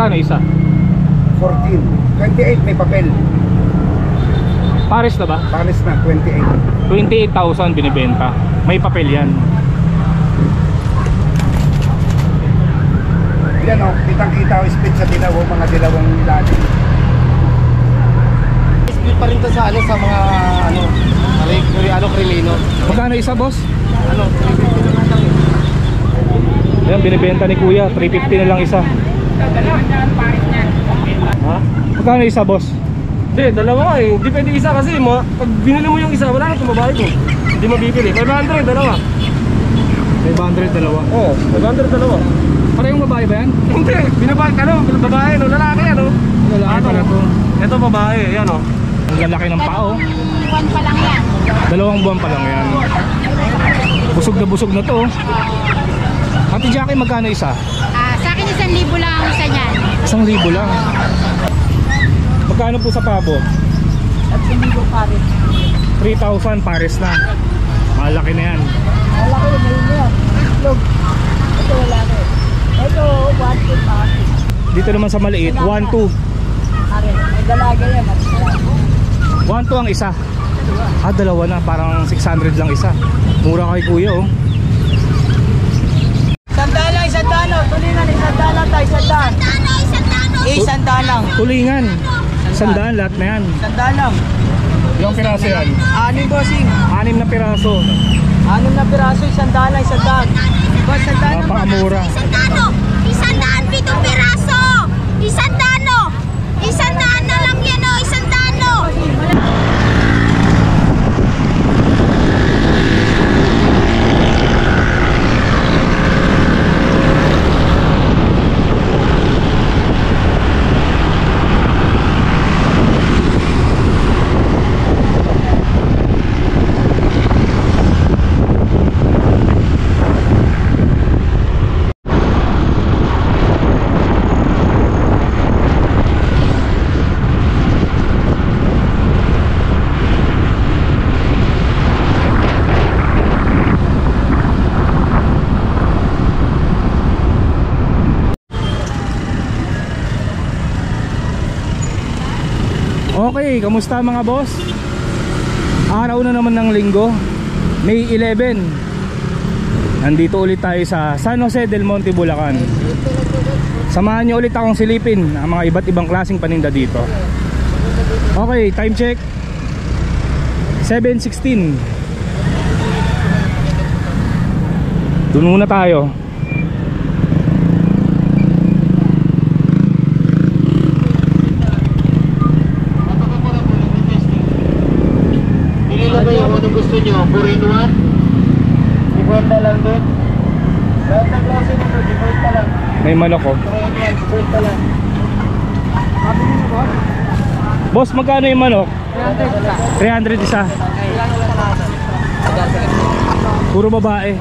Magkano isa? 14. 28 may papel. Pares na ba? Pares na, 28. 28,000 binibenta. May papel yan. Yan o, kitang-kita o split sa dilaw o mga dilawang ilalim. Split pa rin to sa sa mga krimino. Magkano isa, boss? 350 naman lang eh. Yan, binibenta ni kuya. 350 na lang isa. Ha? Magkano isa, boss? Hindi, dalawa eh. Hindi pwede isa kasi pag binili mo yung isa, wala na itong babae ko. Hindi mabibili. 500, dalawa. 500 dalawa. Oo, 500 dalawa. Parehong babae ba yan? Hindi, binabae ka babae no, lalaki ano? Lalaki pala to. Ito babae, yan o. Ang lalaki ng pao. 2 buwan pa lang yan. 2 buwan pa lang yan. Busog na to. Ate Jackie, magkano isa? Sa akin 1,000 lang ang isa niyan. 1,000 lang. Magkano po sa pabo? 3,000 pares. 3,000 pares na. Malaki na yan. Malaki na yun yan. Itlog. Ito wala ko. Ito 1,200 pares. Dito naman sa maliit, 1,200. Pares. May dalaga yan. 1,200 ang isa. Dalawa na. Parang 600 lang isa. Mura kay kuya oh. Sandaan lang, isandaan. Tulingan, isandaan lang tayo, isandaan. Isandaan lang. Tulingan. 100 lahat na yan. Isandaan lang. Ilang piraso yan? 6 bossing. 6 na piraso. 6 na piraso, isandaan lang, isandaan. Boss, isandaan lang. Napakamura. Isandaan, 7 piraso. Isandaan na lang yan o, isandaan o. Okay, kamusta mga boss? Araw na naman ng linggo, May 11. Nandito ulit tayo sa San Jose del Monte, Bulacan. Samahan nyo ulit akong silipin ang mga iba't ibang klaseng paninda dito. Okay, time check 7:16. Doon muna tayo. Gusto nyo, 4-in-1? Ibuenta lang din. Lahat ng klase nito, ibuenta lang. May manok oh. 4-in-1, ibuenta lang. Boss, magkano yung manok? 300 isa. Puro babae.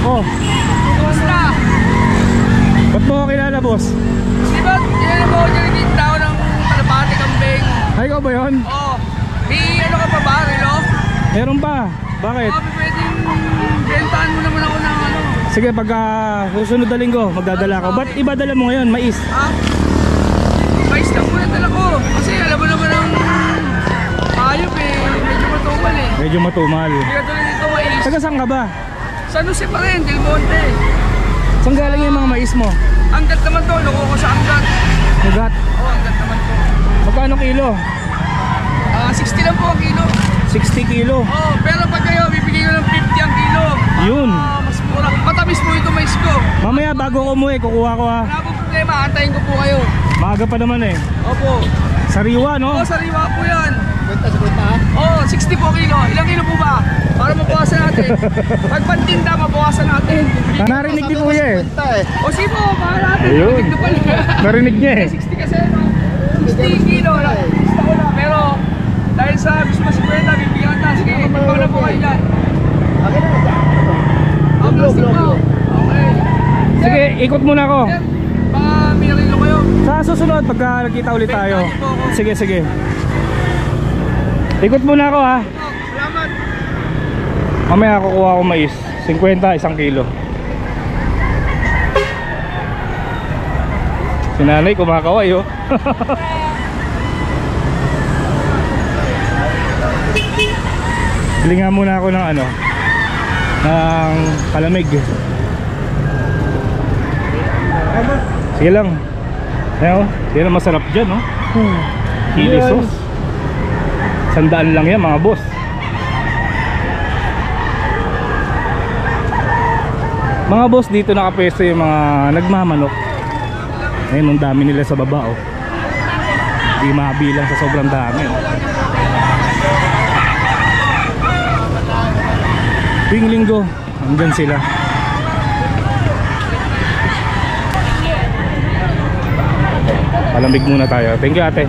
Oh. Ba't mo ako kilala, boss? Di ba, yan mo yung tao ng kalapate kambing? Ay, ikaw ba yun? Oo. May ano ka pa ba, Rilo? Meron pa. Bakit? Baka pwedeng bentahan mo naman ako ng ano. Sige, pagka susunod na linggo, magdadala ako. Ba't iba dala mo ngayon? Mais? Ha? Mais lang muna dala ko. Kasi alam mo naman ang hayop eh. Medyo matumal eh. Medyo matumal. Hindi ka tulad dito mais. Taga saan ka ba? San Jose pa rin, Del Monte. Saan galing yung mga mais mo? Anggat naman to, loko ko sa anggat. Ugat. Oo, anggat naman to. Magkano kilo? 60 lang po ang kilo. 60 kilo. Oo, pero pag kayo, bibigay ko ng 50 ang kilo. Yun. Mas mura. Matamis po ito mais ko. Mamaya bago ko umuwi, kukuha ko ha. Wala po problema, antayin ko po kayo. Maaga pa naman eh. Opo. Sariwa no? Oo, sariwa po yan. Kwenta sa kwenta ha? Oo, 60 po kilo. Ilang kilo po ba? Para mabawasan natin. Pag pantinda, mabawasan natin. Narinig ni kuya eh. Kwenta eh. O sige po, para natin. Ayun. Tignan pala. Narinig niya eh. 60 kasi no? 60 kilo. Gusto ko na. Pero dahil sa gusto mas kwenta, bibigyan ka. Sige, ipag na po kayo dyan. Akin na. Ang plastic po. Okay. Sige, ikot muna ako. Sir, baka minarilo kayo. Sa susunod, pagka nagkita ulit tayo. Sige, sige. Ikot muna ako ha. Salamat. Mamaya kukuha ko mais. 50, isang kilo. Si nanay kumakaway oh. Bili nga muna ako ng ano, ng palamig. Sige lang. Ayan oh, yan ang masarap dyan oh. Chili sauce. 100 lang yan mga boss. Mga boss, dito nakapwesto yung mga nagmamanok. Ngayon ang dami nila sa baba oh. Hindi mabilang sa sobrang dami oh. Tuwing linggo, andyan sila. Palamig muna tayo. Thank you ate.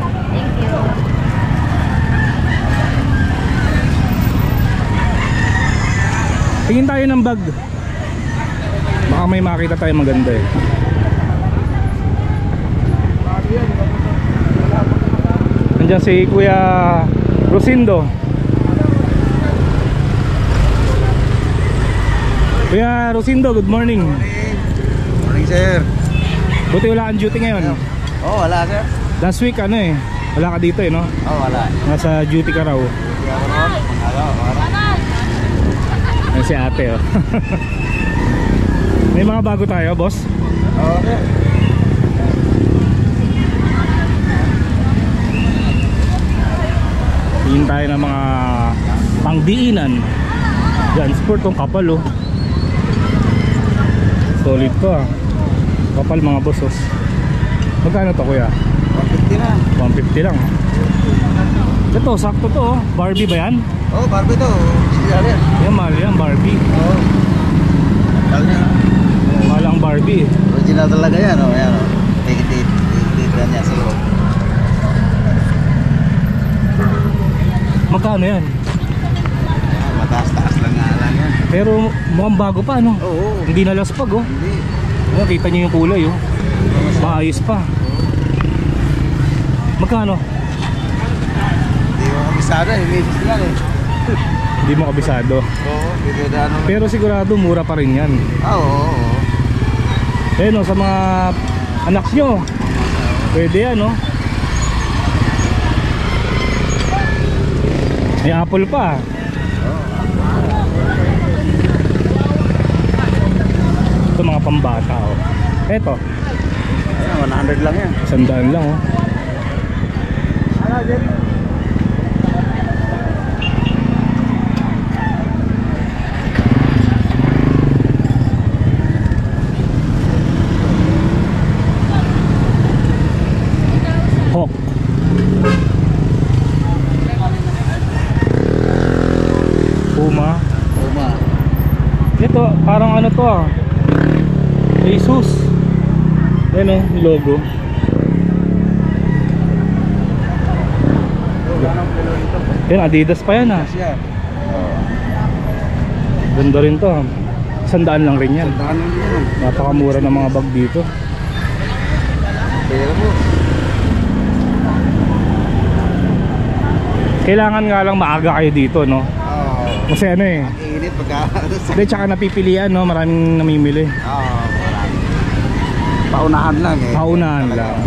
Tingin tayo ng bag. Baka may makita tayo maganda eh. Nandiyan si Kuya Rosindo. Kuya Rosindo, good morning. Morning, sir. Buti wala kang duty ngayon. Oh, wala, sir. Last week ano eh, wala ka dito eh no? Oh, wala. Nasa duty ka raw. Ayan si ate oh. May mga bago tayo boss. Oh, sir. Tingin tayo ng mga pangdiinan. Yan, sport tong kapal oh. Solid to ah. Kapal mga bossos. Magkano to kuya? 150 na. 150 lang. Ito, sakto to oh. Barbie ba yan? Oh, Barbie to. Siya rin. Yan, mahal yan, Barbie. Oh. Mahal ang Barbie. Original talaga yan, oh. Ayan, oh. Tigit-tigit niya sa loob. Magkano yan? Mataas-taas lang nga lang yan. Pero mukhang bago pa no? Oo. Hindi nalaspag oh. Hindi. Oh, kita niyo yung kulay oh. Maayos pa. Magkano? Hindi mo kabisado eh. Misis lang eh. Hindi mo kabisado. Oo. Bigyan ano. Pero sigurado mura pa rin yan. Ah, oo. Eh no, sa mga anak nyo, pwede yan no. May apple pa. Ito mga pambata oh. Eto, Ayan, 100 lang yan. 100 lang oh. Hawk. Puma. Uma. Ito, parang ano to ah, Asus. Yan o, logo. Yan, Adidas pa yan ah. Siya. Ganda rin to ah. 100 lang rin yan. Tahan lang yan. Napakamura ng mga bag dito. Pero mo. Kailangan nga lang maaga kayo dito no. Oo. Kasi ano eh, Init pagka. hindi, tsaka napipilian no, maraming namimili. Oo. Marami. Paunahan lang eh. Paunahan lang.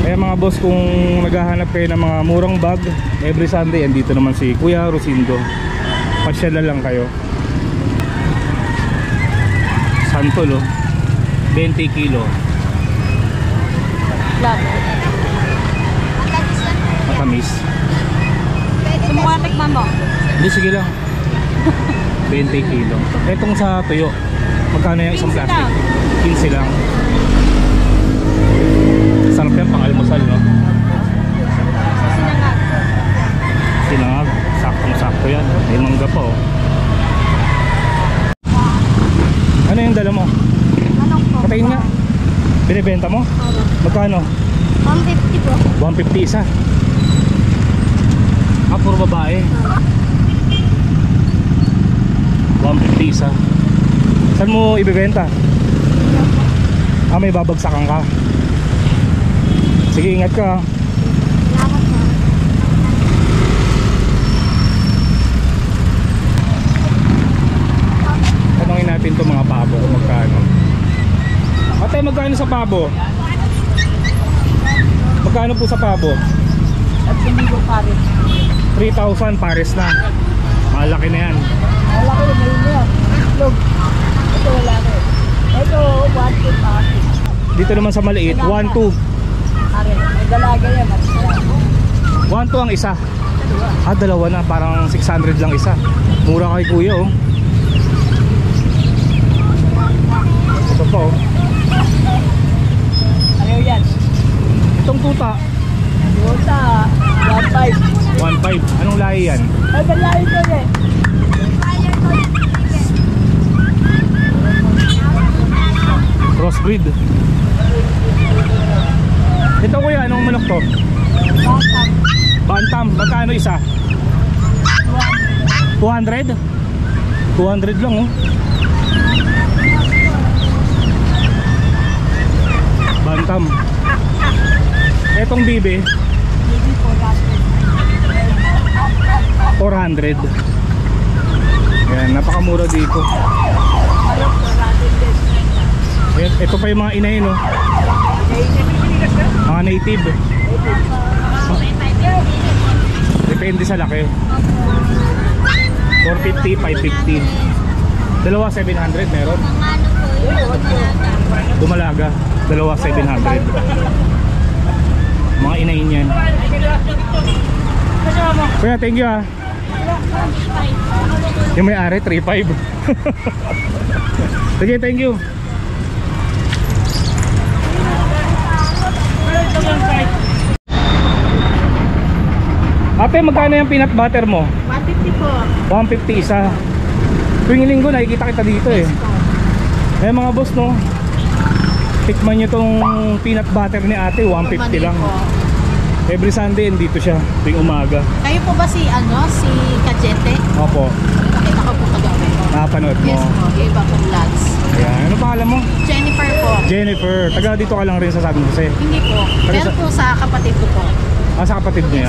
Kaya mga boss, kung naghahanap kayo ng mga murang bag, every Sunday, andito naman si Kuya Rosindo. Pasyala lang kayo. Santol oh, 20 kilo. Matamis. Sumuha tikman mo. Hindi, sige lang. 20 kilo. Etong sa tuyo, magkano yung isang 15 plastic? lang. 15 lang. Sarap yan pang almusal no? Sinangag. Saktong-sakto yan. May mangga pa oh. Ano yung dala mo? Anong po? Patayin nga. Binibenta mo? Magkano? 150 po. 150 isa. Ah, puro babae. 150 isa. Saan mo ibibenta? Ah, may babagsakan ka. Sige, ingat ka. Magkano sa pabo? Magkano po sa pabo? At sumigo pa rin. 3,000 pares na. Malaki na yan. Wala ko yung ngayon yan. Itlog. Ito wala ko. Ito, 1 pa. Dito naman sa maliit, 1,200. Pare, may dalaga yan. 1,200 ang isa. Dalawa na, parang 600 lang isa. Mura kay kuya oh. Ito pa oh. Ano yan? Itong tuta, Yuta, 1.5. 1,500. Anong lahi yan? Ay, dalaga ito eh. Crossbreed. Ito kuya, anong manok to? Bantam. Magkano isa? 200? 200 lang oh. Bantam. Etong bibe 400. Ayan, napakamura dito. Ayan, ito pa yung mga inahin no? Mga native. Depende sa laki. 450, 550. Dalawa 700 meron. Dumalaga. Dalawa 700. Mga inahin yan. Kuya, thank you ah. Yung may-ari 3.5. Sige, thank you. Ate, magkano yung peanut butter mo? 150 po. 150 isa. Tuwing linggo nakikita kita dito eh. Eh mga boss no, tikman nyo tong peanut butter ni ate, 150 lang. Every Sunday dito siya, tuwing umaga. Kayo po ba si Kajete? Opo, Nakita ko po kagabi. nakapanood mo. Yes po, yung iba pong vlogs. Ayan, ano pangalan mo? Jennifer po. Jennifer, taga dito ka lang rin sa San Jose. Hindi po. Pero po sa kapatid ko po. Sa kapatid niya.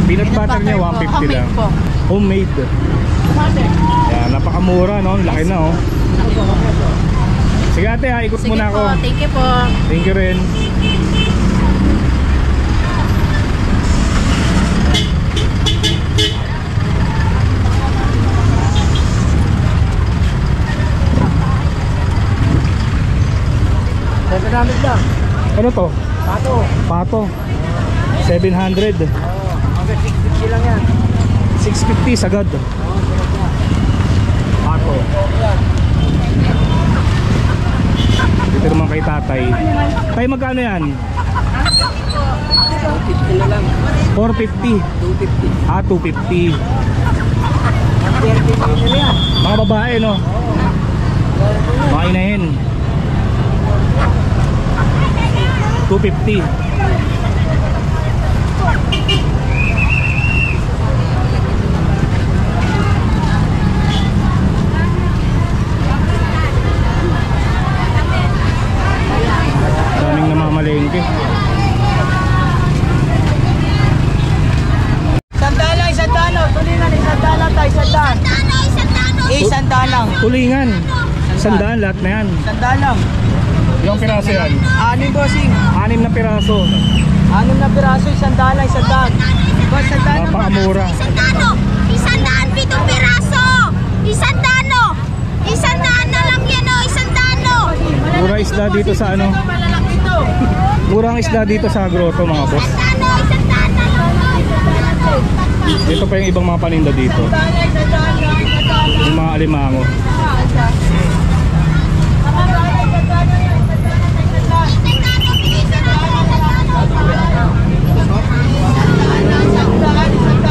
Peanut butter niya 150 lang. Po. Homemade. Ayan, napakamura no, laki na oh. Sige ate ha, ikot Sige muna ako. po, thank you po. Thank you rin. $700 lang. Ano to? Pato. Pato. 700. Hanggang 650 lang yan. 650 sagad. Pato. Dito naman kay tatay. Tay, magkano yan? 250 na lang. 450. 250. 250. $30 Mga babae no? Mga inahin. 250. Daming namamalengke. Sandala, isandano. Tulingan, isandano tayo, isandaan. Isandaan lang. Tulingan. Sandaan lahat na yan. Isandaan lang. Ilang piraso yan? 6 bossing. 6 na piraso. 6 na piraso, isandaan lang, isandaan. Boss, isandaan naman. Napakamura. Isandaan, 7 piraso! Isandano! Isandaan na lang yan o! Isandano! Mura isda dito sa ano? Malalaki ito. Murang isda dito sa grotto mga boss. Isandaan na lang! Dito pa yung ibang mga paninda dito. Yung mga alimango.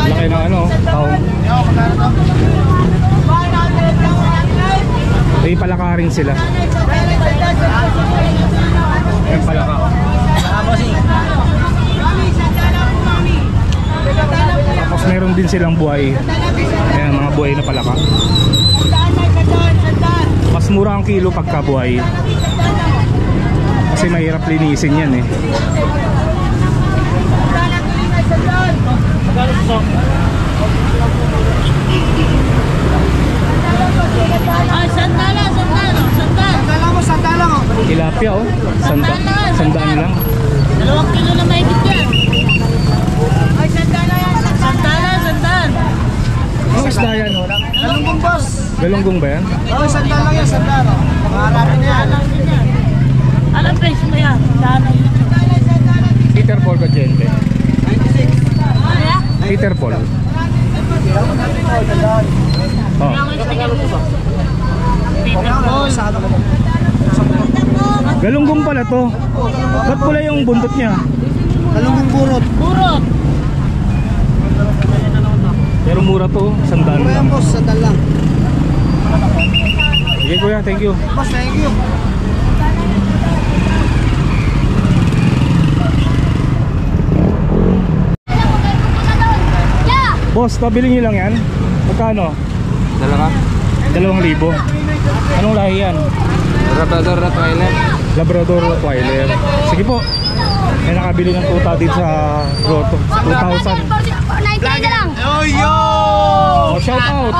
Laki ng ano, taong. May palaka rin sila. Ayan palaka. Tapos meron din silang buhay. Ayan, mga buhay na palaka. Mas mura ang kilo pagka buhay. Kasi mahirap linisin yan eh. Ay, sandala, sandala, sandala. tilapia oh. Sandaan lang. 2 kilo na mahigit yan. Ay, sandaan na yan. Sandaan. Anong isda yan? Galunggong boss. Galunggong ba yan? Oo, sandal lang yan, sandal. Pangarapin niya yan. Anong price mo yan? Sandaan. Peter Paul ka Gente. Peter Paul. Oh. Galunggong pala to. Ba't pula yung buntot niya? Galunggong burot. Burot. Pero mura to, sandaan Ano yan lang. boss, sandal lang. Sige kuya, thank you. Boss, thank you. Yeah! Boss, nabili niyo lang yan? Magkano? Dalawa. 2,000. Anong lahi yan? Labrador Rottweiler. Labrador Rottweiler. Sige po. May nakabili ng tuta dito sa Grotto. 2,000. 9K na lang. Oh, yo! Oh, shout out.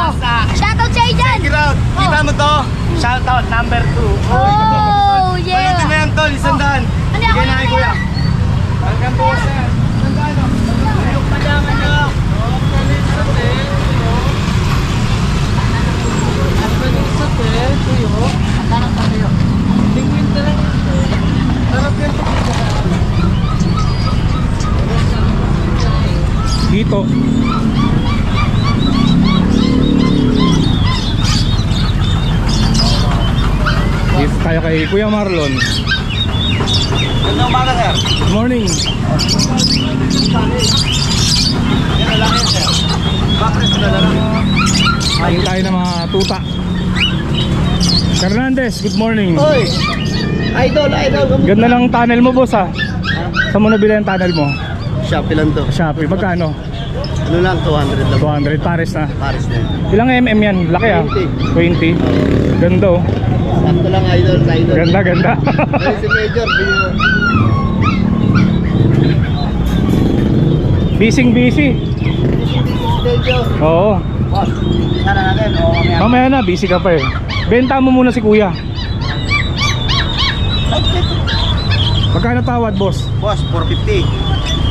Shoutout sa'yo dyan. Kita mo to? Shoutout number 2. Oh, yeah. Pwede na yan tol, isandaan. Ano ako Bigyan na kay yun? kuya. Hanggang bukas na yan. Isandaan o. Ayok pa lang ano. Dito. Dito tayo kay Kuya Marlon. Ganda umaga sir. Good morning. Yan lang yan sir. Bakit na lang? Kain tayo ng mga tuta. Fernandez, good morning. Oy! Idol. Ganda ng tunnel mo boss ah. Saan mo nabili ang tunnel mo? Shopee lang to. Sa Shopee. Magkano? Ano lang, 200 lang. 200 pares na. Paris na yun. Ilang mm yan? Laki ah. 20. Ganda oh. Sakto lang idol sa idol. Ganda, ganda. Ay, si Major, bili mo. Busy. Major. Oo. Boss, sana natin. Oo, kami. Mamaya na, busy ka pa eh. Benta mo muna si kuya. Magkano tawad boss? Boss, 450.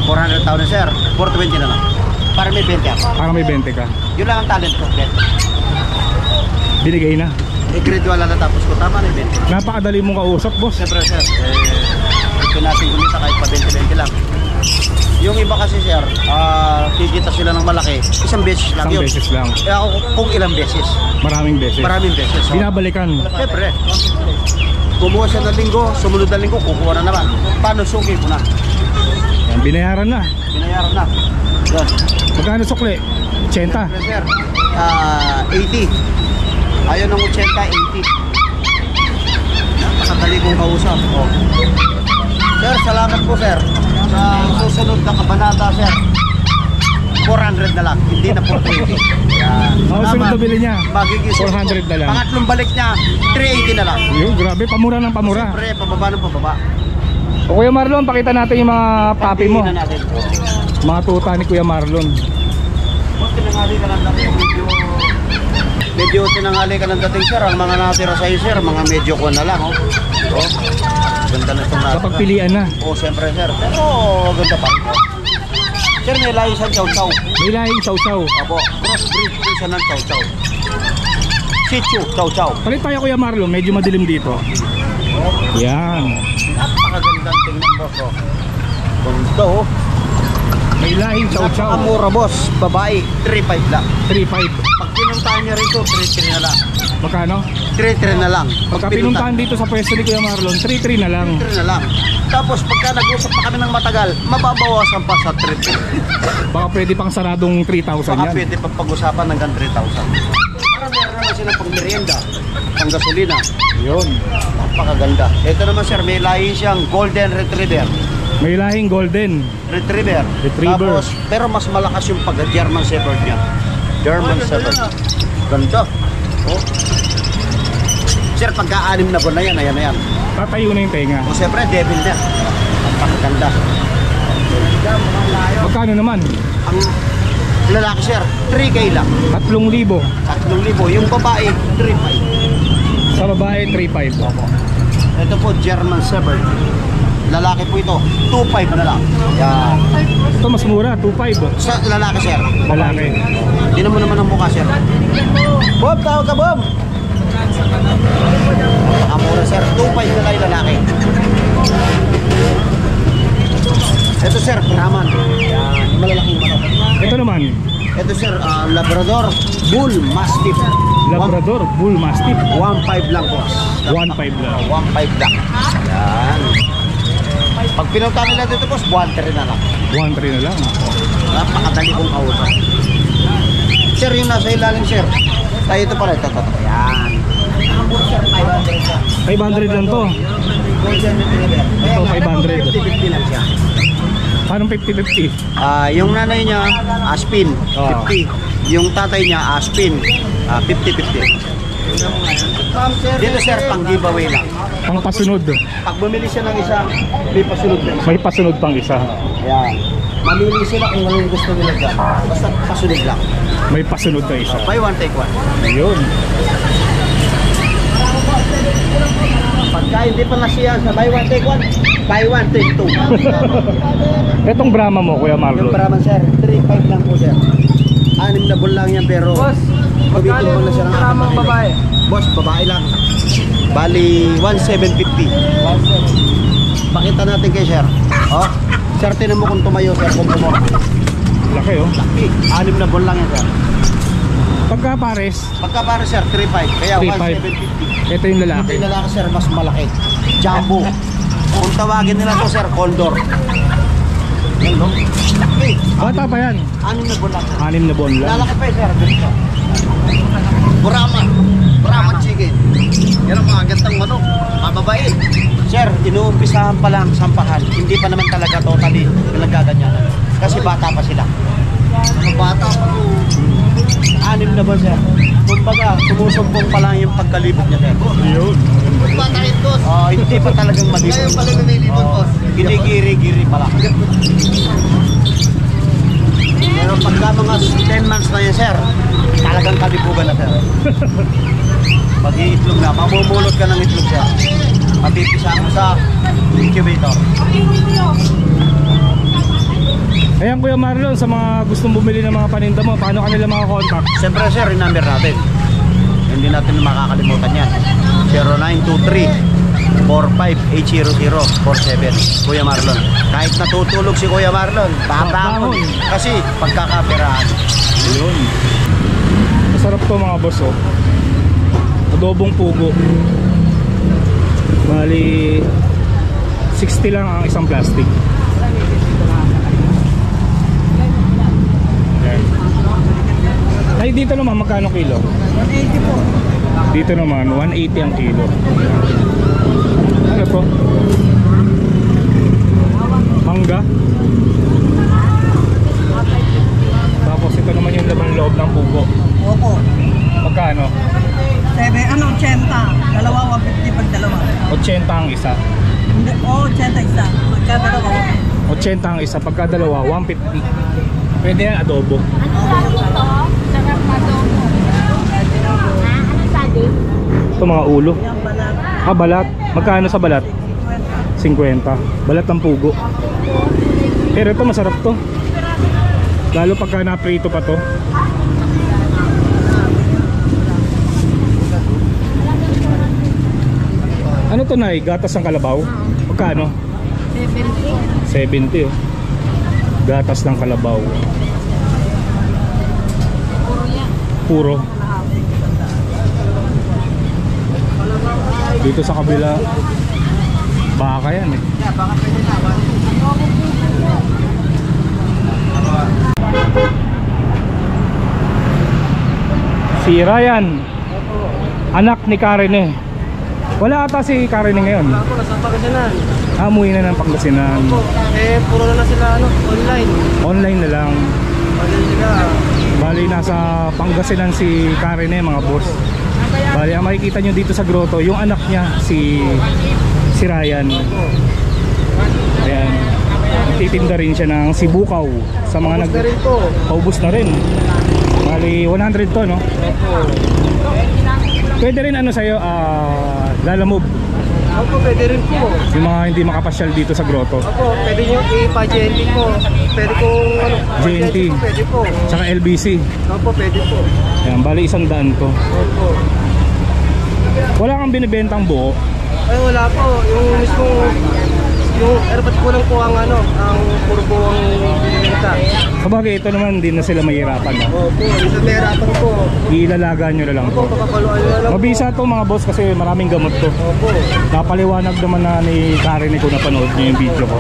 400,000 sir. 420 na lang. Para may 20 ako. Para may 20 ka. Yun lang ang talent ko. Binigay na. Grade 1 lang natapos ko. Tama na yung 20. Napakadali mong kausap boss. Siyempre sir, ito natin kumita kahit pa 20-20 lang. Yung iba kasi sir, kikita sila ng malaki. Isang beses lang Isang yun. beses lang. Eh ako kung ilang beses. Maraming beses. Maraming beses. So, Binabalikan. siyempre. Kumuha siya ng linggo, sumunod na linggo, kukuha na naman. Paano suki ko na? Yan, binayaran na. Binayaran na. Yan. Magkano sukli? 80. Siyempre sir, 80. Ayaw ng 80, 80. Napakadali kong kausap. Oh. Sir, salamat po sir. Sa susunod na kabanata sir, 400 na lang, hindi na 420. Yan. Ang sunod na bili niya, Magiging 400 na lang. Pangatlong balik niya, 380 na lang. Yun, grabe, pamura ng pamura. Siyempre, pababa ng pababa. O Kuya Marlon, pakita natin yung mga papi mo. Pagdiin na natin. Mga tuta ni Kuya Marlon. Boss, tinangali ka ng dating medyo tinangali ka ng dating sir. Ang mga natira sa'yo sir, mga medyo ko na lang. Oh. Oh. Ganda na itong Kapag pilian na. Oo, siyempre sir. Pero ganda pa rin. Sir, may layo siyang chow-chow. May lahing chow-chow. Apo, crossbreed po siya ng chow-chow. Shih Tzu, chow-chow. Palit tayo Kuya Marlon, medyo madilim dito. Yan. Napakagandang tingnan boss. Oh. Ganda oh. May lahing chow-chow. Napakamura boss. Babae, 3.5 lang. 3.5. Pag pinuntahan niya rito, 3.3 na lang. Magkano? 3.3 na lang. Pagka pinuntahan dito sa pwesto ni Kuya Marlon, 3.3 na lang. 3 na lang. Tapos pagka nag-usap pa kami ng matagal, mababawasan pa sa 3. Baka pwede pang saradong 3,000 Baka yan. pwede pa pag-usapan hanggang 3,000. Para meron naman silang pang merienda, pang gasolina. Yun. Napakaganda. Ito naman sir, may lahi siyang Golden Retriever. May lahing golden. Retriever. Retriever. Tapos, pero mas malakas yung pag-German Shepherd niya. German Shepherd. Ganda. Oh. Sir, pagka-anim na buwan na yan, ayan na yan. Tatayo na yung tenga. O siyempre, devil niya. Napakaganda. Magkano naman? Ang lalaki sir, 3K lang. 3,000. 3,000. Yung babae, 3,500. Sa babae, 3,500. Ito po, German Shepherd. Lalaki po ito, 2.5 na lang. Yan. Ito mas mura, 2.5. Sa lalaki, sir. Lalaki. Tingnan mo naman ang mukha, sir. Bob, tawag ka, Bob. Mura, sir. 2.5 na lang yung lalaki. Ito, sir, Brahman. Yan, yung malalaking manok. Ito naman, Ito, sir, Labrador Bull Mastiff. Labrador Bull Mastiff. 1.5 lang po. 1.5 lang. 1.5 lang. Yan. Pag pinunta nila dito, boss, 1.3 na lang. 1.3 na lang. Napakadali kong kausap. Sir, yung nasa ilalim, sir. Tayo ito pala. Ito. Yan. Sir, 500 siya. 500 lang to. Golden Retriever. Ito, 500. 50-50 lang siya. Paano 50-50? Yung nanay niya, Aspin, Oh. 50. Yung tatay niya, Aspin, 50-50. Dito, sir, pang giveaway lang. Pang pasunod. Pag bumili siya ng isa, may pasunod din. May pasunod pang isa. Yan. Mamili sila kung anong gusto nila dyan. Basta pasunod lang. May pasunod na isa. Buy one, take one. Ayun. Pagka hindi pa nasiya sa buy one, take one, buy one, take two. Etong Brahma mo, Kuya Yung Marlon. Brahman, sir, 3.5 lang po, sir. 6 na buwan lang yan, pero Boss, magkano kumitin mo na yung siya ng Brahmang babae? Boss, babae lang. Bali, 1,750. Pakita natin kay sir. Oh, sir, tinan mo kung tumayo, sir, kung bumor. Laki oh. 6 na buwan lang yan, sir. Pagka pares, Pagka para, sir, 3.5. Kaya 3.5. 1,750. ito yung lalaki. Yung lalaki, sir, mas malaki. Jumbo. Kung tawagin nila to, sir, Condor. Yan, no? Laki. Bata pa yan. 6 na buwan lang. 6 na buwan lang. Lalaki pa, sir. Ganito. Brahman chicken. Yan ang mga gantang manok. Mababae. Sir, inuumpisahan pa lang sampahan. Hindi pa naman talaga totally nagaganyanan. Kasi bata pa sila. Mga bata pa. 6 na ba, sir? Kumbaga, sumusumpong pa lang yung pagkalibot niya, sir. Ayun. Hindi pa talagang malibot. Ngayon pala lumilibot, boss. Ginigiri-giri pa lang. Pero pagka mga 10 months na yan, sir, talagang kalibugan na, sir. Mag-iitlog na, mamumulot ka ng itlog, sir. Matipisa mo sa incubator. Ayan Kuya Marlon, sa mga gustong bumili ng mga paninda mo, paano kanila mga contact? Siyempre, sir, yung number natin. Hindi natin makakalimutan yan. 0923-45-800-47. Kuya Marlon. Kahit natutulog si Kuya Marlon, babangon. Kasi pagkakapirahan. Ayun. Masarap to mga boss oh. Adobong pugo. Bali 60 lang ang isang plastic. Ayan. Ay dito naman magkano kilo? 180 po. Dito naman 180 ang kilo. Ano to? Mangga. Tapos ito naman yung laman loob ng pugo. Opo. Magkano? 80. Dalawa, 150 pag dalawa. 80 ang isa. Hindi, 80 isa. Magkadalawa. 80 ang isa. Pagka dalawa, 150. Pwede yan adobo. Ito mga ulo. Yan, balat. Ah, balat. Magkano sa balat? 50. Balat ng pugo. Pero ito masarap to. Lalo pagka naprito pa to. Ano to, Nay? Gatas ng kalabaw? Magkano? 70 oh. Gatas ng kalabaw. Puro. Dito sa kabila, baka yan eh. Si Ryan, anak ni Karen eh. Wala ata si Karen ngayon. Ako, nasa Pangasinan. Amuwi na ng Pangasinan. Puro na sila, online. Online na lang. Online sila. Bali nasa Pangasinan si Karen eh, mga boss. Bali ang makikita nyo dito sa grotto, yung anak niya si Ryan. Ayan. Nagtitinda rin siya ng sibukaw sa mga Tapos na rin po. paubos na rin. Bali 100 to, no? Opo. Pwede rin ano sa'yo, lalamove. Opo, pwede rin po. Yung mga hindi makapasyal dito sa grotto. Opo, pwede nyo ipa-GNT po. Pwede kong ano, GNT. po, pwede po. Tsaka LBC. Opo, pwede po. Ayan, bali 100 to. Opo. Wala kang binibentang buo. Ay, wala po. Yung mismo, yung airpot ko lang po ang ano, ang puro po ang binibenta. Sabagay ito naman, hindi na sila mahirapan. No? Opo, isa merapan po. Iilalagaan nyo na lang Opo, to. papapaluan nyo na lang po. Mabisa to mga boss kasi maraming gamot to. Opo. Napaliwanag naman na ni Karen kung napanood niyo yung video ko.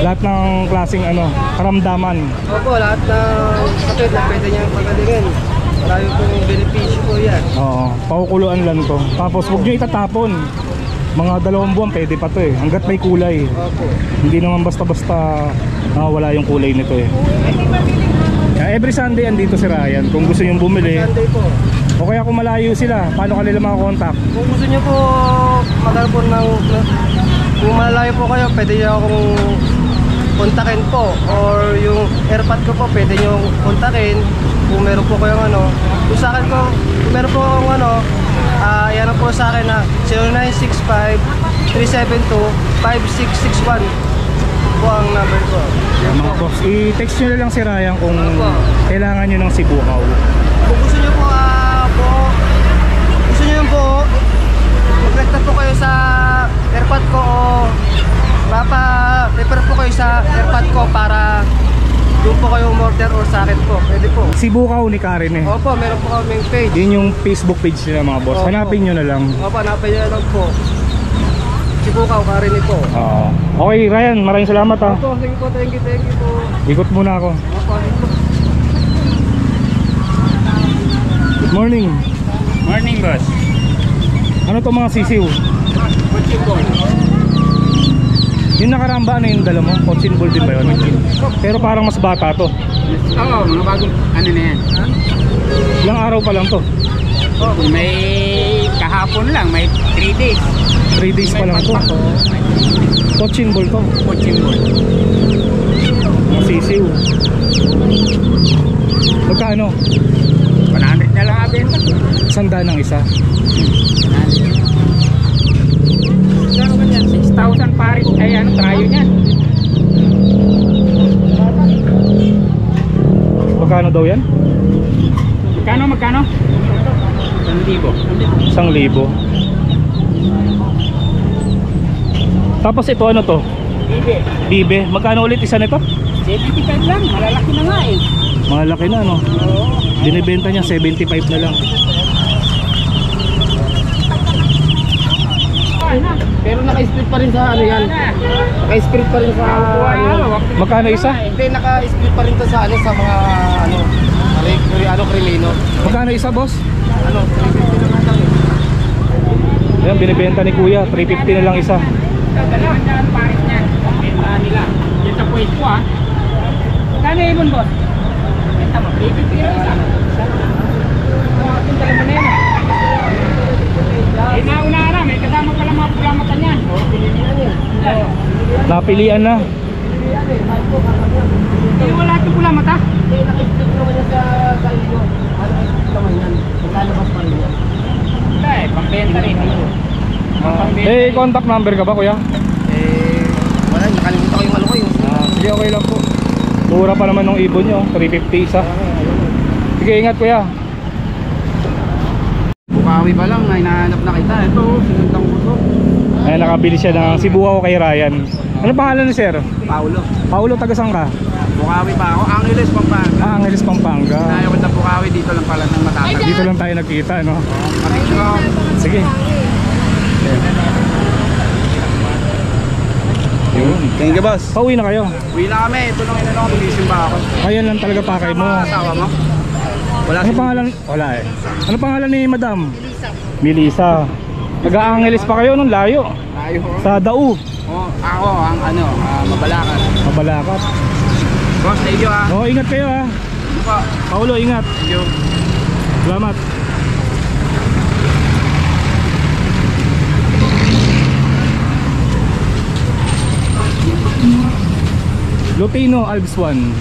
Lahat ng klaseng ano, karamdaman. Opo, lahat ng sakit na pwede niyang pagalingin. Marami pong benepisyo po yan. Oo, pakukuluan lang to. Tapos huwag nyo itatapon. Mga 2 buwan pwede pa to eh. Hanggat may kulay. Opo. Hindi naman basta-basta wala yung kulay nito eh. Kaya every Sunday andito si Ryan. Kung gusto nyo bumili, Sunday po. o kaya kung malayo sila, paano kanila makakontakt? Kung gusto niyo po magkaroon ng kung malayo po kayo, pwede niyo akong kontakin po, or yung airpod ko po pwede niyo kontakin kung meron po kayong ano. Kung sa akin ko, kung meron po akong ano, yan po sa akin na 0965-372-5661 po ang number ko. Yan Mga po. boss, i-text nyo na lang si Ryan kung Opo. kailangan nyo ng sibukaw. Kung gusto niyo po gusto niyo yung buo, mag-request po kayo sa airpod ko o refer po kayo sa airpod ko para doon po kayo umorder or sa akin po. Pwede po. Sibukaw ni Karen eh. Opo, meron po kaming page. Yun yung Facebook page nila mga boss. Opo. Hanapin nyo na lang. Opo, hanapin niyo lang po. Sibukaw, Karen po. Oo. Okay Ryan, maraming salamat ha. Opo, thank you po. Ikot muna ako. Opo, thank you po. Good morning. Morning, boss. Ano to mga sisiw? Yung nakaramba ano yung dala mo? Cochin ball din ba yun? Pero parang mas bata to. Oo, mga bagong ano na yan. Ilang araw pa lang to? May kahapon lang, may 3 days. 3 days pa lang to. Cochin ball to. Coaching ball. Mga sisiw. Magkano? 100 na lang abenta. 100 ang isa. Gano'n ba yan? 6,000 pares. Ay, ano, trayo niyan. Magkano daw yan? Magkano? 1,000. 1,000. Tapos ito ano to? Bibe. Bibe. Magkano ulit isa nito? 75 lang. Malalaki na nga eh. Malaki na no? Oo. Binibenta niya 75 na lang. Pero naka-split pa rin sa ano yan. Naka-split pa rin sa Magkano isa? Hindi, naka-split pa rin to sa ano, sa mga krimino. Magkano isa boss? Ano, 350 na lang eh. Ayan, binibenta ni kuya. 350 na lang isa. Dalahan dyan pares niyan. Benta nila. Yan sa puwet ko ah. Kano ibon boss? Benta mo. 350 lang isa. Yung dala mo na yan ah. Eh, nauna na. May kasama pala mga pula mata niyan. Napilian na. Hindi wala ito pula mata. Hindi, naka-split naman yan sa inyo. Naka-split naman yan. Maglalabas pa rin yan. Wala eh. Pambenta rin. Pambenta Eh, rin. contact number ka ba kuya? Wala, nakalimutan ko yung ano ko yung. Sige, okay lang po. Mura pa naman ng ibon nyo. 350 isa. Sige, ingat kuya. Bukawi pa lang, hinahanap na kita. Ito, sinundang puso. Ayan, nakabili siya ng sibukaw kay Ryan. Ano pangalan ni sir? Paulo. Paulo, taga saan ka? Bukawi pa ako. Angeles, Pampanga. Angeles, Pampanga. Ayaw ko na Bukawi, dito lang pala ng matatag. Dito lang tayo nagkita, no? Sige. Yun. Thank you, boss. Pauwi na kayo. Uwi na kami, ito lang inano, magisimba ako. Ayan lang talaga pakay mo. Asawa mo? Wala Ano pangalan? Wala eh. Ano pangalan ni Madam? Melissa. Taga-Angeles pa kayo nung layo. Ayaw ko. Sa Dau. Oh, ako, ang ano, mabalakan. Mabalakat. Boss, thank you ah. Oo, ingat kayo ha. Ano pa? Paulo, ingat. Thank you. Salamat. Lutino Alps 1.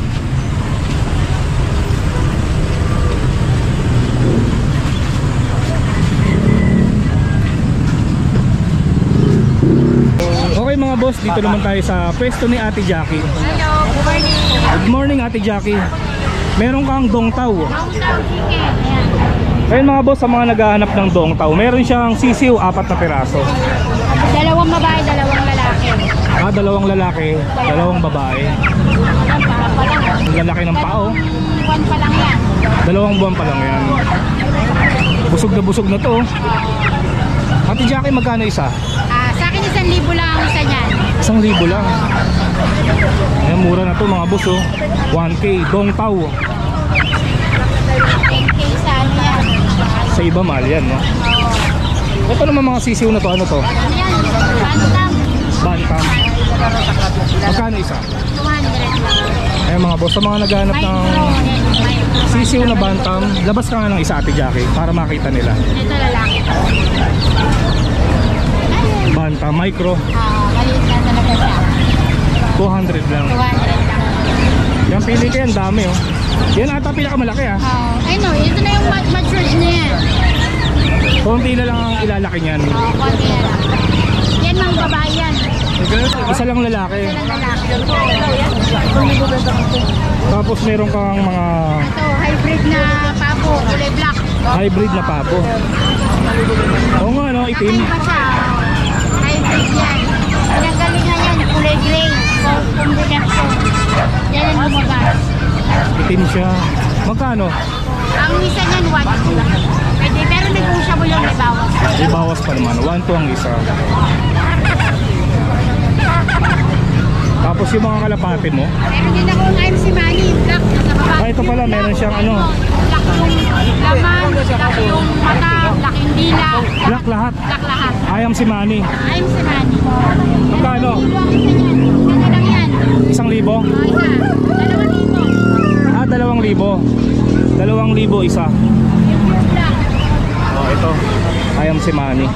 Nandito naman tayo sa pwesto ni Ate Jackie. Hello, good morning. Good morning Ate Jackie. Meron kang dongtaw. Dongtaw chicken. Ayan. Ayun mga boss, sa mga naghahanap ng dongtaw, meron siyang sisiw, 4 na piraso. Dalawang babae, dalawang lalaki. Dalawang lalaki, dalawang babae. Ayan, para pa lang. Ang lalaki ng pao. Buwan pa lang yan. 2 buwan pa lang yan. Busog na to. Ate Jackie, magkano isa? Sa akin 1,000 lang ang isa niyan. 1,000 lang. Ayan, mura na to mga boss oh. 1K, dongtaw. 10K sa ano yan. Sa iba mahal yan, no? Ito naman mga sisiw na to, ano to? Ano yan? Bantam. Bantam. Magkano isa? 200 lang. Ayan mga boss, sa mga naghahanap ng sisiw na bantam, labas ka nga ng isa Ate Jackie para makita nila. Ito lalaki. Bantam, micro, Maliit na talaga siya. 200 lang. 200 lang. Yan, pili ka yan, dami oh. Yan ata pinakamalaki ah. Ay no, ito na yung matured na yan. Konti na lang ang ilalaki niyan. Konti na lang. Yan mga babae yan. Isa lang lalaki. Ito lang lalaki. Tapos meron kang mga Ito, hybrid na papo, kulay black. hybrid na papo. Oo nga no, itim. Kakaiba siya. Hybrid yan. Pinagalingan yan, kulay gray. Combination. Yan ang lumabas. Itim siya. Magkano? Ang isa niyan, 1,200. Pwede, pero negotiable yung may bawas. May bawas pa naman. 1 to ang isa. Tapos yung mga kalapate mo. Meron din ako ng MC Manny, black. Nasa baba. Ito pala, meron siyang ano. Black yung laman, black yung mata, black yung dila. Black lahat. Black lahat. Ayam si Manny. MC Manny. Magkano? Kilo ang isa niyan. Ano lang yan? 1,000? Isa. 2,000. 2,000 isa. Yung pure black. Oh, ito. Ayam si Manny.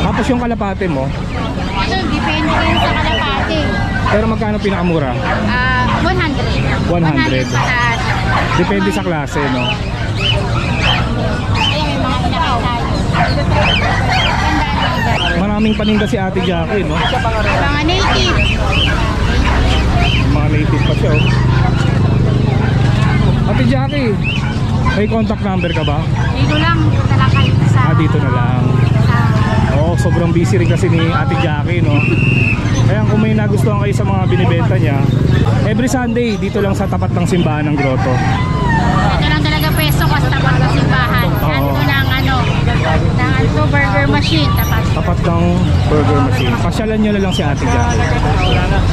Tapos yung kalapate mo. Ito, depende rin sa kalapate. Pero magkano pinakamura? 100. 100. Pataas. Depende sa klase, no? Ay, may mga pinakita tayo. Tandaan lang dyan. Maraming paninda si Ate Jackie, no? Mga native. Mga native pa siya, oh. Ate Jackie, may contact number ka ba? Dito lang, dito lang kayo sa... Dito na lang. Oo, sobrang busy rin kasi ni Ate Jackie, no? Kaya kung may nagustuhan kayo sa mga binibenta niya, every Sunday, dito lang sa tapat ng simbahan ng Grotto. Ito lang talaga peso kasi tapat ng simbahan. Yan Oo. ito ng ano, ng burger machine. Tapat. Tapat ng burger machine. Pasyalan nyo na lang si Ate Jackie.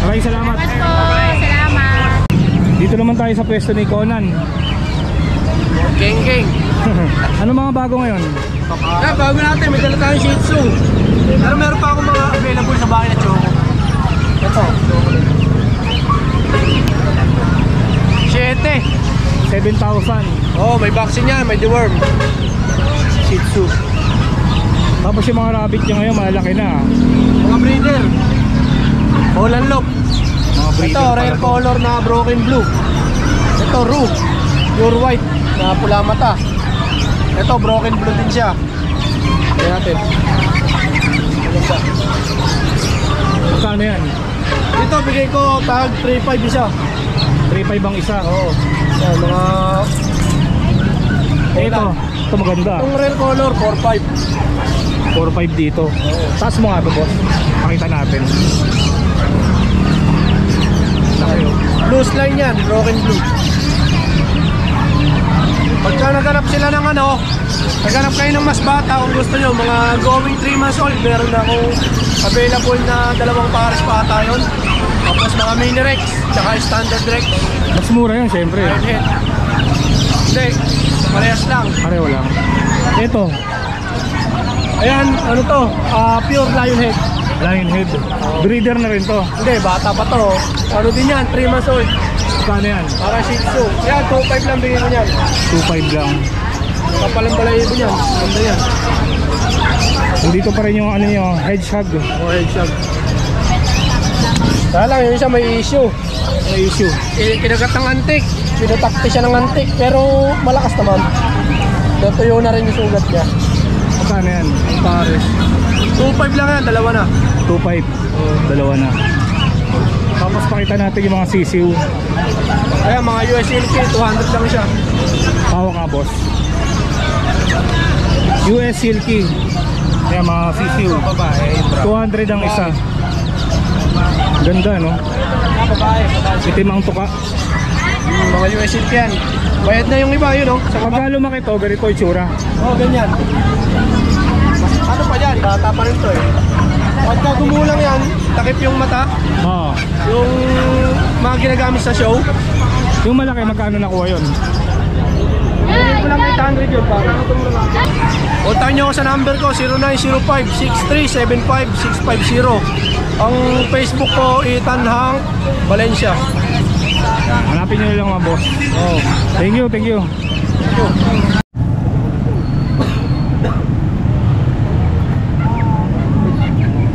Maraming salamat. Salamat po. Salamat. Dito naman tayo sa pwesto ni Conan. Geng. Ano mga bago ngayon? Bago natin, may dala tayong Shih Tzu. Pero meron pa akong mga available sa bahay na choco. Ito. 7,000. Oh, may vaccine yan, may deworm. Shih Tzu. Tapos yung mga rabbit niya ngayon, malalaki na. Mga breeder. Holland Lock. Mga breeder Ito, pala rare to. color na broken blue. Ito, Roo. Pure white na pula mata. Ito, broken blue din siya. Tignan natin. Ano siya? Magkano yan? Ito, bigay ko tag 3.5 isa. 3,500 ang isa. Oo. Yan, mga... Ito maganda. Itong rare color, 4.5. 4,500 dito. Taas mo nga ito, boss. Pakita natin. Laki, oh. Blue line yan, broken blue. Pagka naghanap sila ng ano, naghanap kayo ng mas bata kung gusto nyo, mga going 3 months old, meron na akong available na 2 pares pa ata yun. Tapos mga mini Rex, tsaka standard Rex. Mas mura yan, syempre. Lionhead. Hindi, parehas lang. Pareho lang. Ito, Ayan, ano to? Pure Lionhead. Lionhead. Breeder na rin to. Hindi, bata pa to. Ano din yan, 3 months old. Kano yan? Para Shih Tzu. Yan, 2.5 lang bigyan ko yan. 2,500 lang. Kapalang balayibo niyan. Ganda yan. Nandito pa rin yung ano nyo, hedgehog. Oh, headshot. Kaya lang, yun siya may issue. May issue. Kinagat ng antik. Pinatakti siya ng antik. Pero malakas naman. Natuyo na rin yung sugat niya. Magkano yan? Pares. 2.5 lang yan, dalawa na. 2.5. Dalawa na. Tapos pakita natin yung mga sisiw. Ayan, mga US LK, 200 lang siya. Hawak nga boss. US Silky. Ayan mga sisiw. 200 ang isa. Ganda no? Itim ang tuka. Mga US LK yan. Bayad na yung iba yun, oh. Sa Pagka lumaki to, ganito yung tsura. Oh, ganyan. Ano pa yan? Bata pa rin to eh. Pagka gumulang yan, takip yung mata. Oo. Yung mga ginagamit sa show. Yung malaki, magkano nakuha yun? Hindi ko lang 800 yun pa. Puntahan nyo ako sa number ko, 0905-6375-650. Ang Facebook ko, Ethan Hank Valencia. Hanapin nyo lang mga boss. Oh. Thank you, thank you.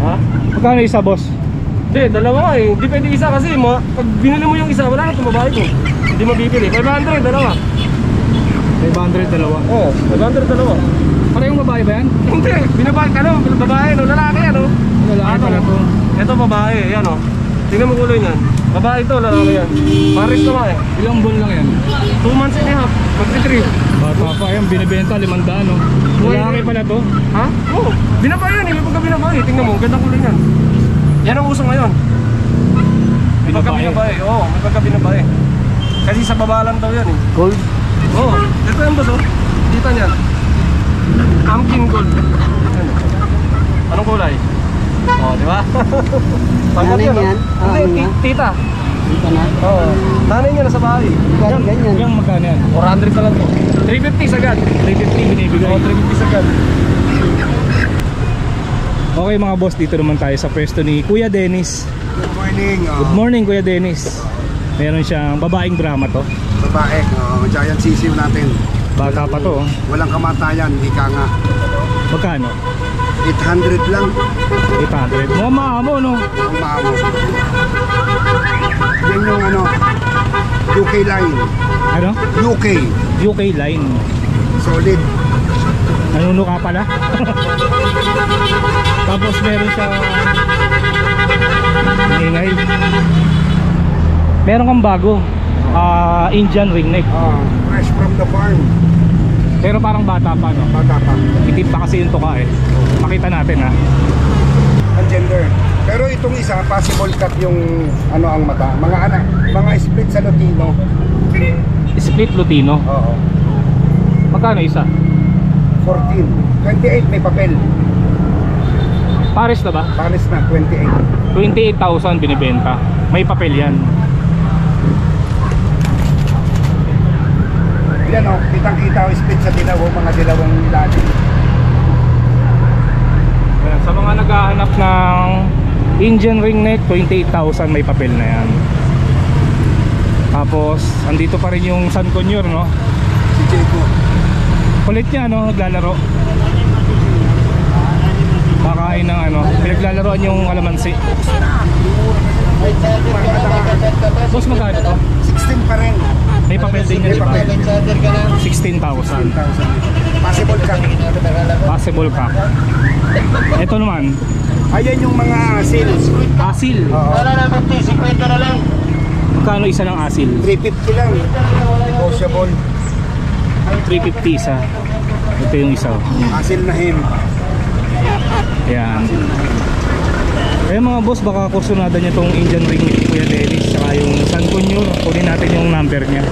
Ha? Magkano isa boss? Hindi, dalawa nga eh. Hindi pwede isa kasi pag binili mo yung isa, wala na itong babae ko. Hindi mabibili. 500, dalawa. 500 dalawa. Oo, 500, dalawa. Parehong babae ba yan? Hindi, binabay ka no, babae no, lalaki yan no. Lalaki pala to. Ito babae, yan o. Tingnan mo kulay niyan. Babae ito, lalaki yan. Paris naman eh. Ilang buwan lang yan? 2 months and a half, mag-3. Bata pa yan, binibenta 500 no? Lalaki pala to. Ha? Oo, binabay yan eh, may pagka binabay. Tingnan mo, ganda kulay niyan. Yan ang uso ngayon. May pagka binabay, oo, may pagka binabay. Kasi sa baba lang daw yan eh. Gold? Oo, ito yung baso. Kita niyan. Pumpkin gold. Yan. Anong kulay? Oo, di ba? Pangkat yan, yan? Hindi, tita. Tita na? Oo. Nanay niya nasa bahay. Ganyan. Yung magkano yan? 400 na lang to. 350 sagad. 350 binibigay. Oo, 350 sagad. Okay mga boss, dito naman tayo sa pwesto ni Kuya Dennis. Good morning. Good morning Kuya Dennis. Meron siyang babaeng Brahma to. Babae, giant sisiw natin. Bata pa to. Walang kamatayan, ika nga. Magkano? 800 lang 800. Mukhang maamo no? ang maamo. Yan yung UK line. Ano? UK. UK line. Solid. Nanuno ka pala. Tapos meron siyang ingay. Meron kang bago. Indian ringneck. Fresh from the farm. Pero parang bata pa no? Bata pa. Itim pa kasi yung tuka eh. Makita natin ha. Ang gender. Pero itong isa, possible cut yung ang mata. Mga split sa Lutino. Split Lutino. Oo. Magkano isa? 14. 28 may papel. Pares na ba? Pares na, 28. 28,000 binibenta. May papel yan. Yan kitang-kita ang split sa dilaw, mga dilawang lalim. Ayan, sa mga naghahanap ng Indian ringneck, 28,000 may papel na yan. Tapos andito pa rin yung San Conyor no. Si Jaco. Kulit niya no, naglalaro. Makain ng pinaglalaroan yung kalamansi. Boss, magkano to? 16 pa rin. May papel din yan, di ba? 16,000. 16,000. Possible cut. Possible ka. Ito naman, Ayan yung mga sales. asil. Oo. Magkano isa ng asil? 350 lang. Negotiable. 350 isa. Ito yung isa. Asil na him. Ayan. Kaya mga boss, baka kursunada niya tong Indian ringneck ni Kuya Dennis saka yung San Conyor. Kunin natin yung number niya.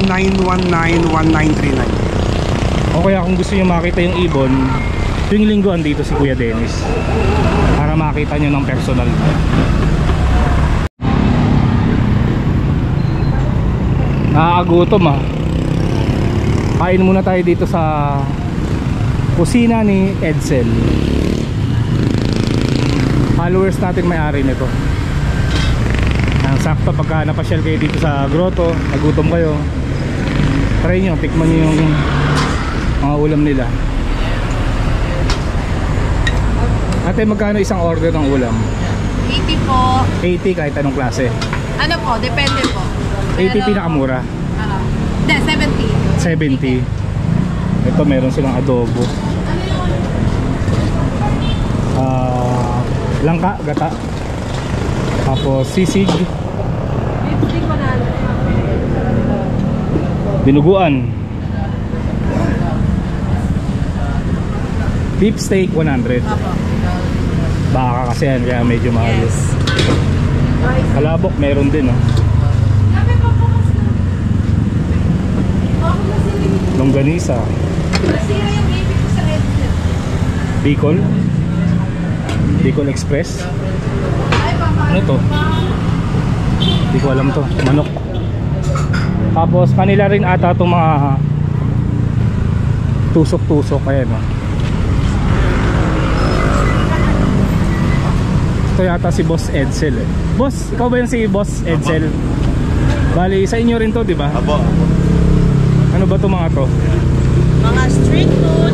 0917-919-1939. O kaya kung gusto niyo makita yung ibon, tuwing linggo andito si Kuya Dennis para makita niyo ng personal. Nakakagutom ah. Kain muna tayo dito sa kusina ni Edsel. Followers natin may-ari nito. Ang sakto pagka napasyal kayo dito sa grotto, nagutom kayo, try nyo, tikman nyo yung mga ulam nila. Ate, magkano isang order ng ulam? 80 po. 80 kahit anong klase. Ano po, depende po. 80 pinakamura. Hindi, 70. 70. Ito meron silang adobo. Langka, gata. Tapos sisig. Dinuguan. Beef steak 100. Baka kasi yan, kaya medyo mahal. Yes. Kalabok meron din, no? Longganisa. Bicol. Bicol Express. Ano to? Hindi ko alam to. Manok. Tapos kanila rin ata itong mga tusok-tusok. Ayan, no? Ito yata si Boss Edsel, eh. Boss, ikaw ba yan si Boss Edsel? Bali, sa inyo rin to, di ba? Apo. Ano ba to mga to? Mga street food.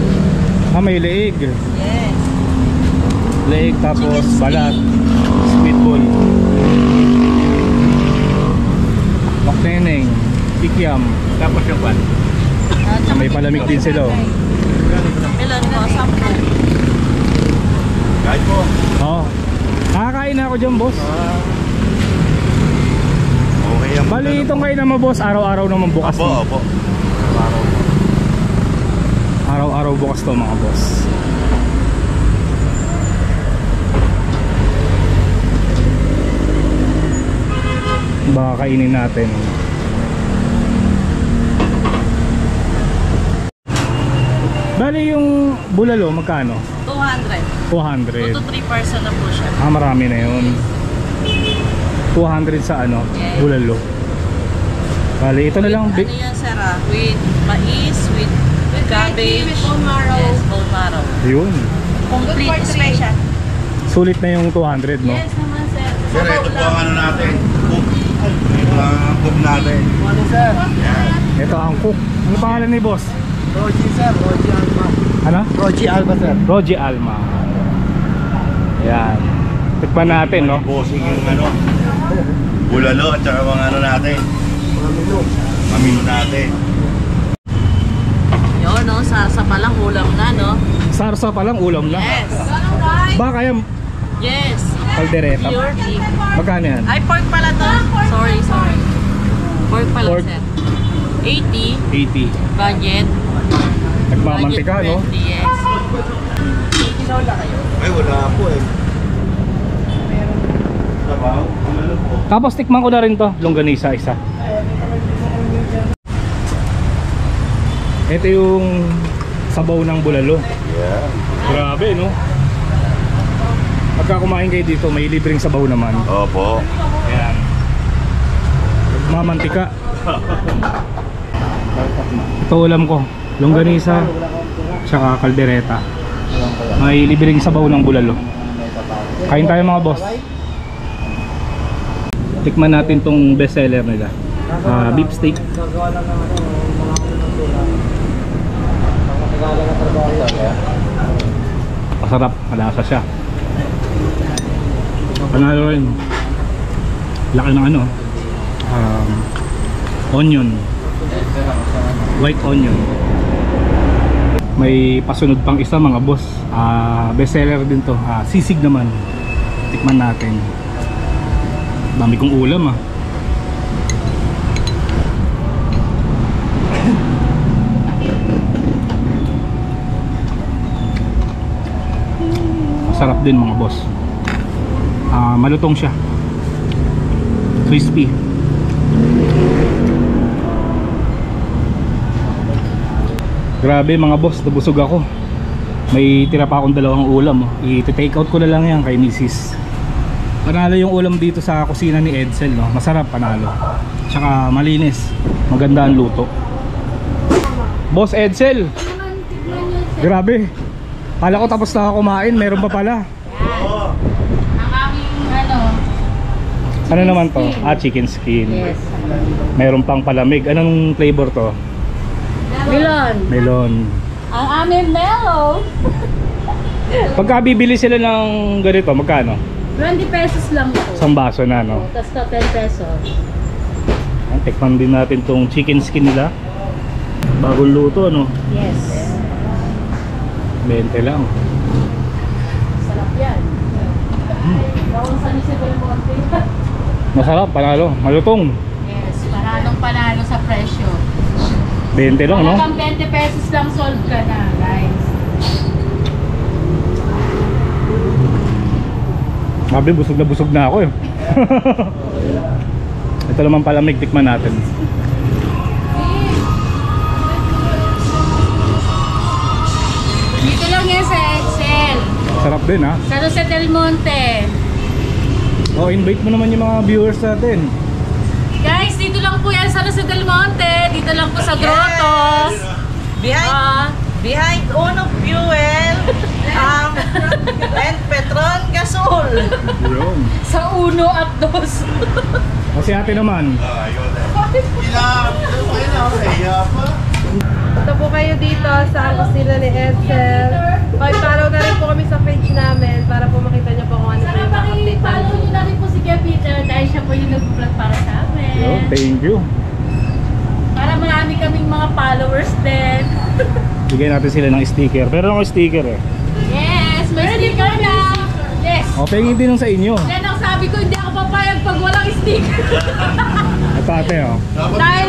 May leeg. Yes. Leeg, tapos balat. Squid ball. Makneneng. Kikiam. Tapos yung pan. May palamig din sila, oh. Ilan mo? 10. Kahit po. Oo. Nakakain na ako dyan, boss. Okay yan. Bali, itong kain naman, boss, araw-araw naman bukas. Opo, no? opo. Araw-araw bukas to, mga boss. Baka kainin natin. Bali, yung bulalo, magkano? 200. 200. 2 to 3 person na po siya. Marami na yun. 200 sa ano, Yes. bulalo. Bali, ito na lang. Ano yan, sir? With mais, with cabbage. With bone marrow. Yes, bone marrow. Yun. Complete special. Sulit na yung 200, no? Yes naman, sir. Sir, ito po ang ano natin. Cook. Ito ang cook natin. Morning, sir. Ito ang cook. Ano pangalan ni boss? Roji, sir. Roji Alma. Ano? Roji Alma, sir. Roji Alma. Yan. Tikman natin, no? Bossing yung ano. Bulalo at saka mga ano natin. Mamino natin. Yun, no? Sa palang ulam na, no? Sarsa pa lang, ulam na. Yes. Baka yung Yes. kaldereta. Pure beef. Magkano yan? Ay, pork pala to. Sorry. Pork pala, Pork. sir. 80. 80. Budget. Nagmamantika, Budget no? 20, yes. Ay, wala po eh. Sabaw, bulalo po. Tapos tikman ko na rin to, longganisa isa. Ito yung sabaw ng bulalo. Yeah. Grabe, no? Pagka kumain kayo dito, may libreng sabaw naman. Opo. Ayan. Mamantika. Ito ulam ko, longganisa, tsaka kaldereta. May libreng sabaw ng bulalo. Kain tayo, mga boss. Tikman natin tong bestseller nila. Beef steak. Masarap, malasa siya. Panalo rin. Laki ng ano, onion, white onion. May pasunod pang isa, mga boss. Bestseller din to. Sisig naman. Tikman natin. Dami kong ulam, Masarap din, mga boss. Malutong siya. Crispy. Grabe, mga boss, nabusog ako. May tira pa akong dalawang ulam, I-take out ko na lang yan kay Mrs. Panalo yung ulam dito sa kusina ni Edsel, no? Masarap, panalo. Tsaka malinis. Maganda ang luto. Boss Edsel, grabe. Kala ko tapos na ako kumain, meron pa pala. Ang aming Ano naman to? Chicken skin. Yes. Meron pang palamig. Anong flavor to? Melon. Melon. Ang aming melon. Pagka bibili sila ng ganito, magkano? 20 pesos lang po. Isang baso na, no? Tapos to 10 pesos. Tikman din natin tong chicken skin nila. Bagong luto, no? Yes. 20 lang. Sarap yan. Gawang San Jose del Monte. Masarap, panalo, malutong. Yes, panalong-panalo sa presyo. 20 lang, no? Hanggang 20 pesos lang sold ka na, guys. Sabi, busog na ako eh. Ito naman pala, may tikman natin. Dito lang yan sa Excel. Sarap din, ha? San Jose del Monte. Oh, invite mo naman yung mga viewers natin. Guys, dito lang po yan sa San Jose del Monte. Dito lang po sa Grotto. Behind Uno Fuel and Petron Gasol. Yun. Sa 1 at 2. Kasi ate naman. Punta po kayo dito sa kusina ni Edsel. Pag-follow na rin po kami sa page namin para po makita niyo po kung ano po yung mga update Follow nyo na rin po si Kuya Peter dahil siya po yung nag-vlog para sa amin. Yun, thank you. Para marami kaming mga followers din. Bigyan natin sila ng sticker. Pero ako sticker eh. Yes, may sticker na. Yes. O, pengin din ng sa inyo. Yan ang sabi ko, hindi ako papayag pag walang sticker. Ito ate, oh. Dahil,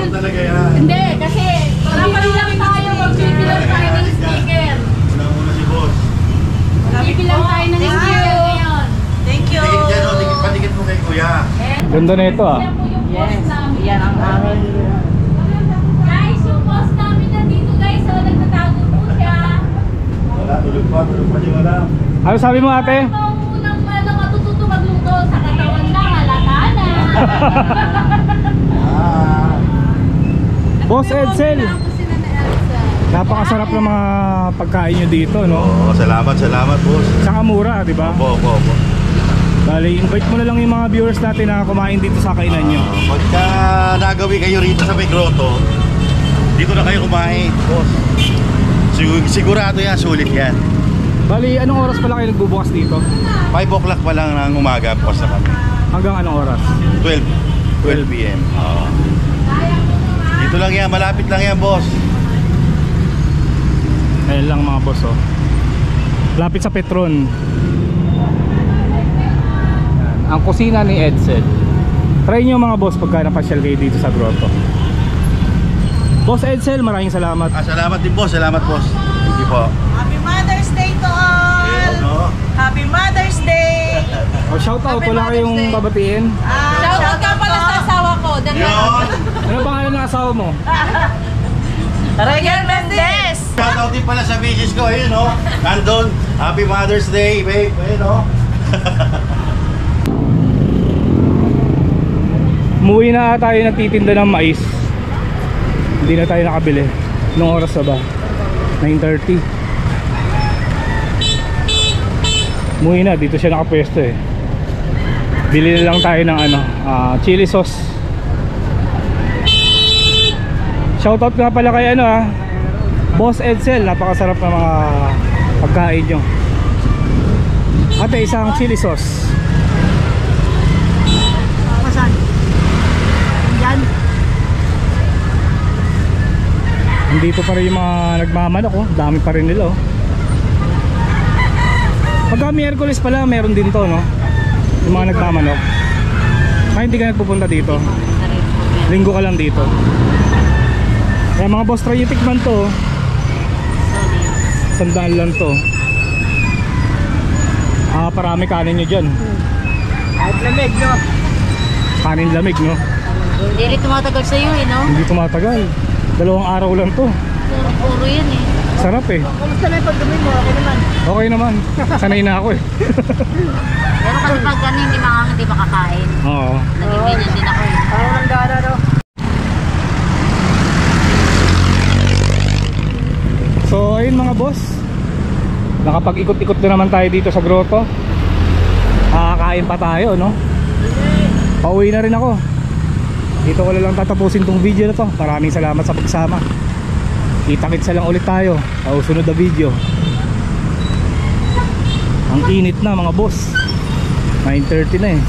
hindi, kasi bibili lang tayo, magbibilang tayo ng sticker. Bibilang tayo ng sticker ngayon. Thank you. Patikit mo kay Kuya. Ganda na ito, ah. Yan po yung post namin. Yan ang aming Guys, yung post namin nandito guys, so nagtatago po siya. Wala, tulog pa di wala. Ano sabi mo ate? Ang unang matututo magluto sa katawan lang, halata na. Boss Edsel. Napakasarap ng mga pagkain nyo dito, no? Oo, salamat boss. Saka mura, di ba? Opo. Bali, invite mo na lang yung mga viewers natin na kumain dito sa kainan nyo. Pagka nagawi kayo rito sa may grotto, dito na kayo kumain, boss. Sigurado yan, sulit yan. Bali, anong oras pala kayo nagbubukas dito? 5 o'clock pa lang ng umaga, bukas na kami. Hanggang anong oras? 12 p.m. Oo. Dito lang yan, malapit lang yan, boss. Ayan lang mga boss, oh. Lapit sa Petron. Ang kusina ni Edsel. Try nyo mga boss pagka napasyal kayo dito sa grotto. Boss Edsel, maraming salamat. Salamat din, boss. Salamat, boss. Thank you po. Happy Mother's Day to all! No? Happy Mother's Day! Oh, shout out, wala kayong babatiin. Shoutout ka pala sa asawa ko. Yun! Ano pangalan ng asawa mo? Regan Mendez! Shoutout din pala sa misis ko, ayun, no? Nandun, Happy Mother's Day, babe. Ayun, no? Umuwi na tayo nagtitinda ng mais. Hindi na tayo nakabili. Nung oras na ba? 9:30. Umuwi na, dito siya nakapwesto eh. Bili na lang tayo ng chili sauce. Shoutout nga pala kay Boss Edsel, napakasarap na mga pagkain nyo. Ate, isang chili sauce. Nandito pa rin yung mga nagmamanok, oh. Dami pa rin nila, oh. Pagka Miyerkules pala, meron din to, no? Yung mga nagmamanok. Kaya hindi ka nagpupunta dito. Linggo ka lang dito. Kaya mga boss, try yung tikman to, oh. 100 lang to. Parami kanin nyo dyan. At lamig, no? Kanin lamig, no? Hindi rin tumatagal sa'yo eh, no? Hindi tumatagal. 2 araw lang to. Puro yan eh. Sarap eh. Kumusta na yung pagdumi mo? Okay naman. Okay naman. Sanay na ako eh. Pero kasi pag ganun, hindi makakain. Oo. Naging ganyan din ako eh. Parang lang gana, no? So ayun mga boss, nakapag-ikot-ikot na naman tayo dito sa grotto. Kakain pa tayo, no? Pauwi na rin ako. Dito ko lang tatapusin tong video na to. Maraming salamat sa pagsama. Kita-kitsa lang ulit tayo sa susunod na video. Ang init na mga boss. 9:30 na eh.